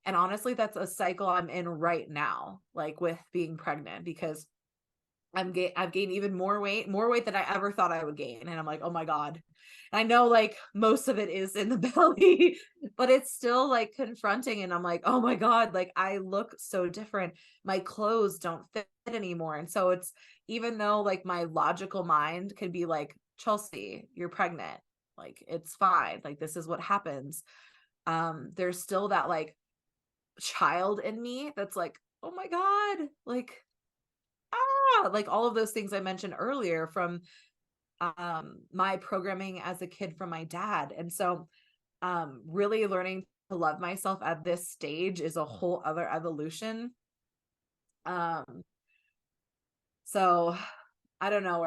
And honestly, that's a cycle I'm in right now, like with being pregnant, because I've gained even more weight than I ever thought I would gain. And I'm like, oh my God. And I know like most of it is in the belly, but it's still like confronting. And I'm like, oh my God, like I look so different. My clothes don't fit anymore. And so it's, even though like my logical mind can be like, Chelsea, you're pregnant. Like it's fine. Like this is what happens. There's still that like child in me that's like, oh my God, like like all of those things I mentioned earlier from my programming as a kid from my dad. And so really learning to love myself at this stage is a whole other evolution. So I don't know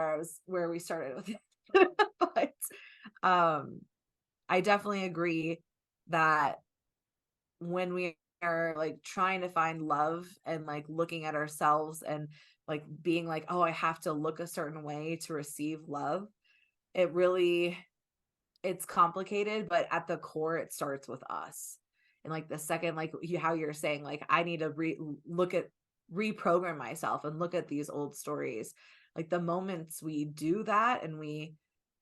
where we started with it, but I definitely agree that when we are like trying to find love and like looking at ourselves and like being like, oh, I have to look a certain way to receive love, it really, it's complicated, but at the core it starts with us. And like the second, like how you're saying, like I need to reprogram myself and look at these old stories. Like the moments we do that and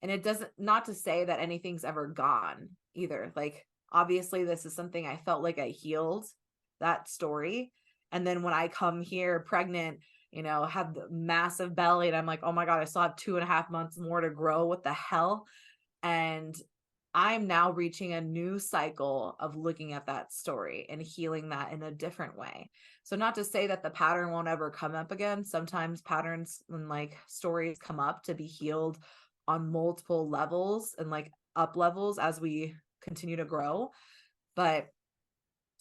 it doesn't, not to say that anything's ever gone either. Like obviously this is something I felt like I healed that story. And then when I come here pregnant, have the massive belly and I'm like, oh my God, I still have 2.5 months more to grow. What the hell? And I'm now reaching a new cycle of looking at that story and healing that in a different way. So not to say that the pattern won't ever come up again. Sometimes patterns and like stories come up to be healed on multiple levels and like up levels as we continue to grow. But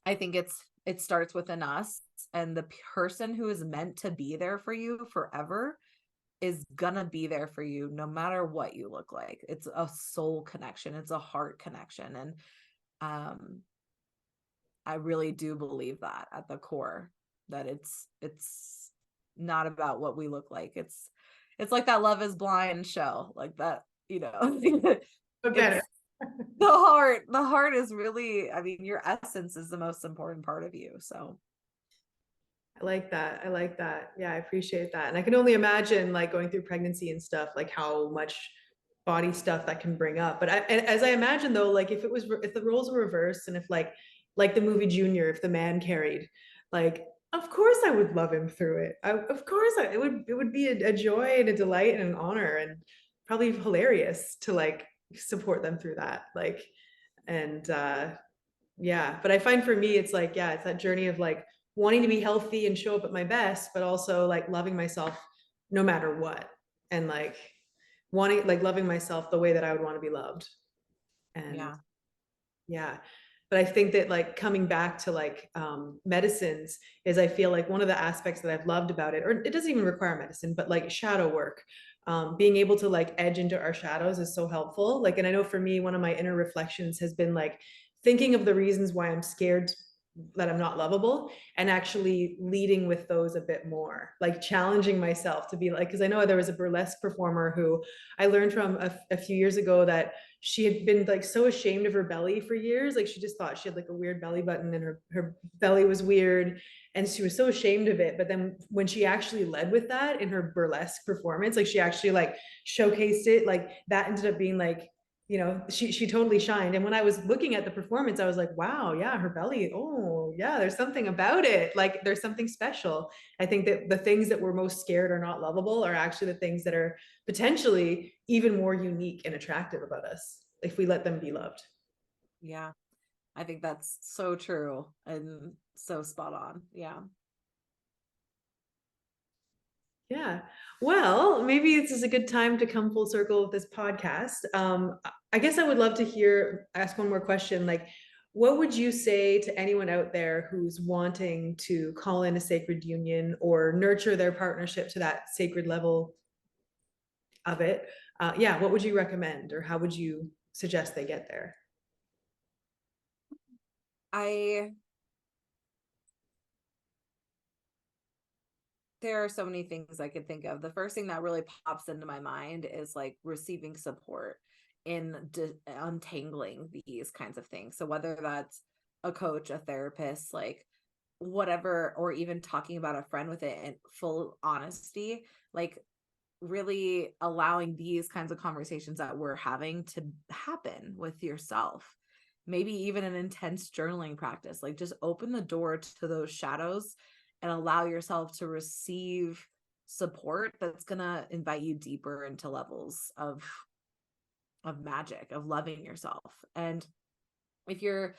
I think it starts within us, and the person who is meant to be there for you forever is gonna be there for you no matter what you look like. It's a soul connection, it's a heart connection. And I really do believe that at the core, that it's not about what we look like. It's like that Love is Blind show, like that, But better. it's the heart is really, I mean, your essence is the most important part of you. So I like that. I like that. Yeah, I appreciate that. And I can only imagine like going through pregnancy and stuff, like how much body stuff that can bring up. But as I imagine though, like if the roles were reversed and if like the movie Junior, if the man carried, like of course I would love him through it. Of course it would be a joy and a delight and an honor and probably hilarious to like support them through that. Like, and yeah, but I find for me, it's like, yeah, it's that journey of like wanting to be healthy and show up at my best, but also like loving myself no matter what. And like wanting, like loving myself the way that I would want to be loved. And yeah. yeah. But I think that like coming back to like medicines is, I feel like one of the aspects that I've loved about it, or it doesn't even require medicine, but like shadow work, being able to like edge into our shadows is so helpful. Like, and I know for me, one of my inner reflections has been like thinking of the reasons why I'm scared that I'm not lovable, and actually leading with those a bit more, like challenging myself to be like, because I know there was a burlesque performer who I learned from a few years ago that she had been like so ashamed of her belly for years. Like she just thought she had like a weird belly button and her belly was weird. And she was so ashamed of it. But then when she actually led with that in her burlesque performance, like she actually like showcased it, like that ended up being like, she totally shined. And when I was looking at the performance, I was like, wow, yeah, her belly, oh yeah, there's something about it. Like there's something special. I think that the things that we're most scared are not lovable are actually the things that are potentially even more unique and attractive about us if we let them be loved. Yeah. I think that's so true and so spot on. Yeah. Yeah. Well, maybe this is a good time to come full circle with this podcast. I guess I would love to ask one more question. Like, what would you say to anyone out there who's wanting to call in a sacred union or nurture their partnership to that sacred level of it? Yeah, what would you recommend, or how would you suggest they get there? There are so many things I could think of. The first thing that really pops into my mind is like receiving support in untangling these kinds of things. So whether that's a coach, a therapist, like whatever, or even talking about a friend with it in full honesty, like really allowing these kinds of conversations that we're having to happen with yourself. Maybe even an intense journaling practice, like just open the door to those shadows and allow yourself to receive support that's going to invite you deeper into levels of magic, of loving yourself. And if you're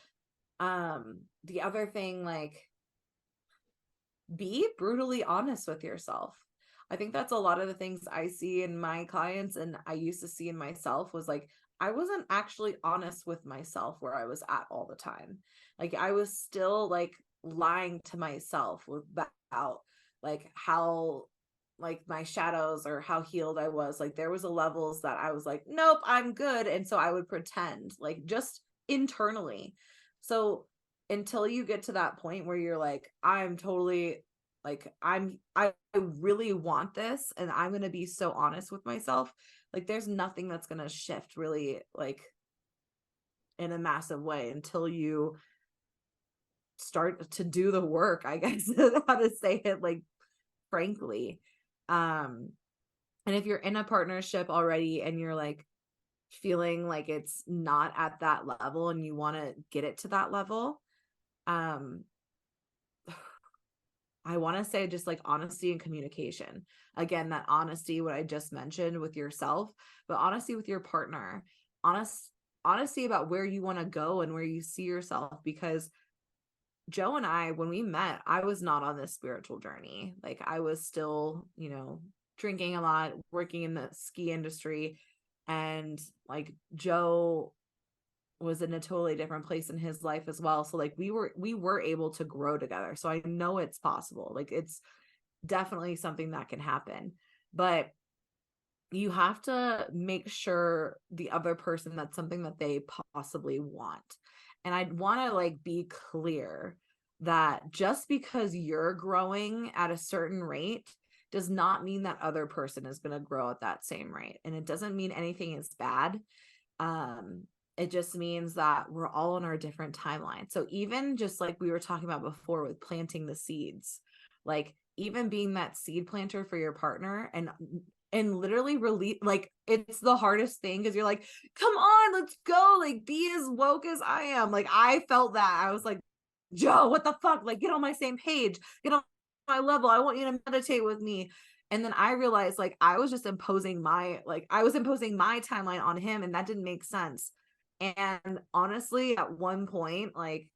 the other thing, like, be brutally honest with yourself. I think that's a lot of the things I see in my clients and I used to see in myself, was like I wasn't actually honest with myself where I was at all the time. Like I was still like lying to myself about like how, like my shadows or how healed I was. Like there was a levels that I was like, nope, I'm good. And so I would pretend, like just internally. So until you get to that point where you're like, I'm totally like, I really want this and I'm going to be so honest with myself. Like there's nothing that's going to shift really like in a massive way until you start to do the work, I guess, how to say it, like, frankly. And if you're in a partnership already and you're like feeling like it's not at that level and you want to get it to that level, um I want to say just like honesty and communication. Again, that honesty, what I just mentioned with yourself, but honesty with your partner, honesty about where you want to go and where you see yourself. Because Joe and I, when we met, I was not on this spiritual journey. Like I was still, drinking a lot, working in the ski industry. And like Joe was in a totally different place in his life as well. So like we were able to grow together. So I know it's possible. Like it's definitely something that can happen. But you have to make sure the other person, that's something that they possibly want. And I'd want to like be clear that just because you're growing at a certain rate does not mean that other person is going to grow at that same rate. And it doesn't mean anything is bad. It just means that we're all on our different timelines. So even just like we were talking about before with planting the seeds, like even being that seed planter for your partner and literally release, like it's the hardest thing because you're like, come on, let's go, like be as woke as I am. Like I felt that. I was like, Joe, what the fuck? Like get on my same page, get on my level. I want you to meditate with me. And then I realized like I was imposing my timeline on him, and that didn't make sense. And honestly, at one point, like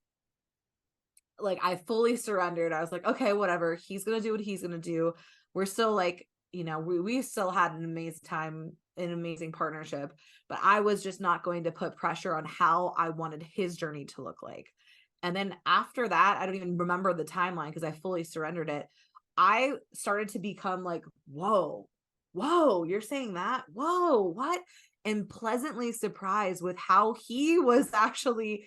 I fully surrendered. I was like, okay, whatever. He's gonna do what he's gonna do. We're still like, we still had an amazing time, an amazing partnership, but I was just not going to put pressure on how I wanted his journey to look like. And then after that, I don't even remember the timeline because I fully surrendered it. I started to become like, whoa, you're saying that? Whoa, what? And pleasantly surprised with how he was actually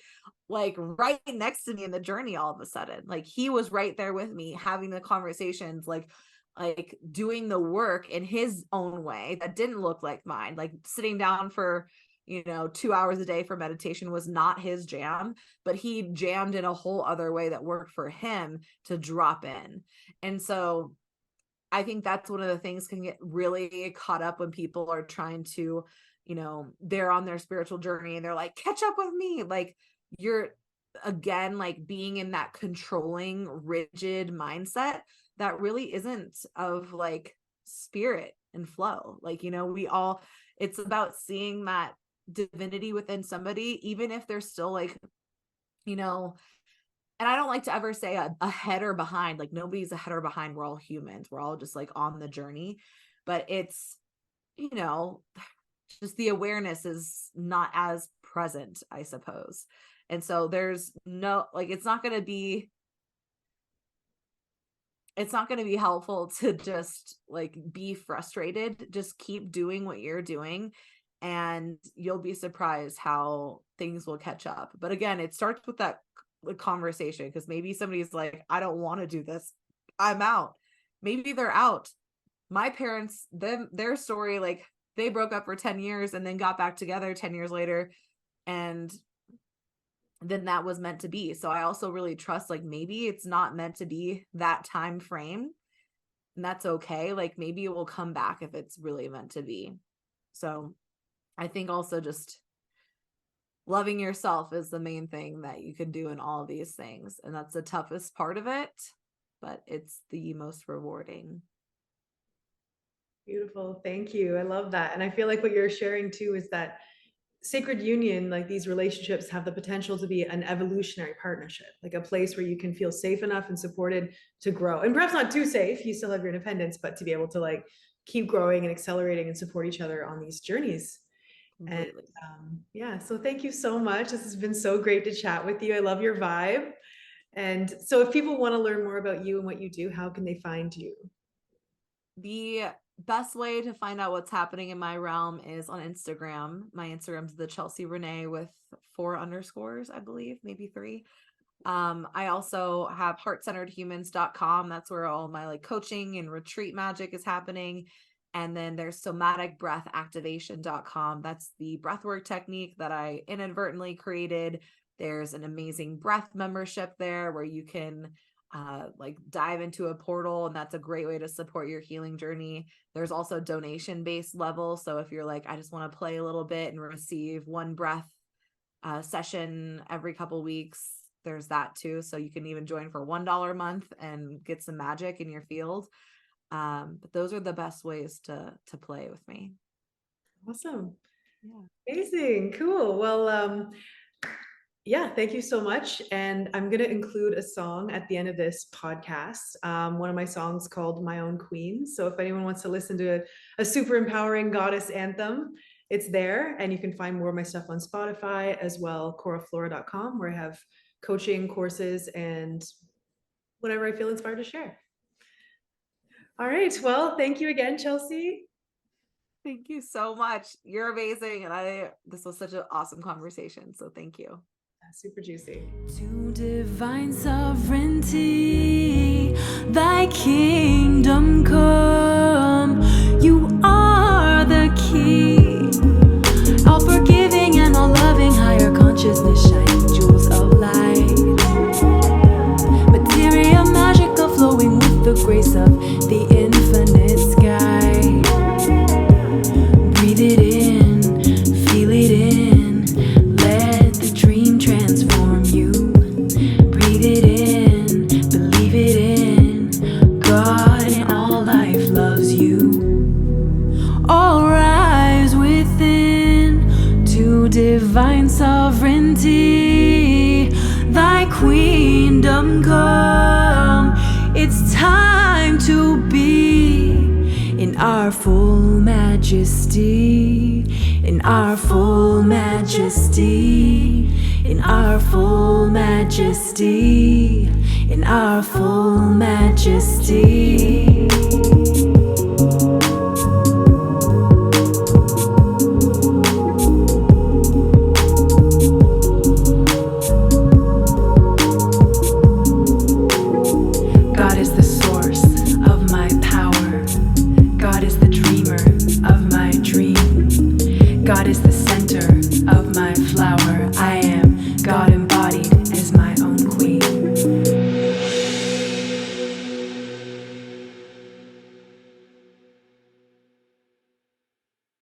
like right next to me in the journey all of a sudden. Like he was right there with me having the conversations, like doing the work in his own way that didn't look like mine. Like sitting down for 2 hours a day for meditation was not his jam, but he jammed in a whole other way that worked for him to drop in. And so I think that's one of the things can get really caught up when people are trying to, they're on their spiritual journey and they're like, catch up with me. Like you're again, like being in that controlling, rigid mindset that really isn't of like spirit and flow. Like, it's about seeing that divinity within somebody, even if they're still like, and I don't like to ever say ahead or behind, like nobody's ahead or behind. We're all humans. We're all just like on the journey, but it's, just the awareness is not as present, I suppose. And so there's no, like, it's not going to be helpful to just like be frustrated. Just keep doing what you're doing and you'll be surprised how things will catch up. But again, it starts with that conversation, because maybe somebody's like, I don't want to do this, I'm out. Maybe they're out. My parents, their story, like, they broke up for 10 years and then got back together 10 years later, and then that was meant to be. So I also really trust, like, maybe it's not meant to be that time frame, and that's okay. Like, maybe it will come back if it's really meant to be. So I think also just loving yourself is the main thing that you can do in all of these things. And that's the toughest part of it, but it's the most rewarding. Beautiful. Thank you. I love that. And I feel like what you're sharing too is that sacred union, like these relationships have the potential to be an evolutionary partnership, like a place where you can feel safe enough and supported to grow, and perhaps not too safe, you still have your independence, but to be able to like keep growing and accelerating and support each other on these journeys. Completely. And yeah, so thank you so much. This has been so great to chat with you. I love your vibe. And so if people want to learn more about you and what you do, how can they find you? The best way to find out what's happening in my realm is on Instagram. My Instagram's the Chelsea Renee with 4 underscores, I believe, maybe 3. I also have heartcenteredhumans.com. That's where all my like coaching and retreat magic is happening. And then there's somaticbreathactivation.com. That's the breathwork technique that I inadvertently created. There's an amazing breath membership there where you can like dive into a portal, and that's a great way to support your healing journey. There's also donation-based level. So if you're like, I just want to play a little bit and receive 1 breath session every couple weeks, there's that too. So you can even join for $1 a month and get some magic in your field. But those are the best ways to play with me. Awesome. Yeah. Amazing. Cool. Well, yeah, thank you so much. And I'm going to include a song at the end of this podcast. One of my songs called My Own Queen. So if anyone wants to listen to a super empowering goddess anthem, it's there. And you can find more of my stuff on Spotify as well, coraflora.com, where I have coaching courses and whatever I feel inspired to share. All right. Well, thank you again, Chelsea. Thank you so much. You're amazing. And this was such an awesome conversation. So thank you. Super juicy. To divine sovereignty, thy kingdom come. You are the key, all forgiving and all loving, higher consciousness, shining jewels of light. Materia magical, flowing with the grace of the infinite sky. Breathe it in, feel it in. Transform you. Breathe it in, believe it in. God and all life loves you. All rise within to divine sovereignty. Thy queendom come. It's time to be in our full majesty. In our full majesty. In our full majesty, in our full majesty.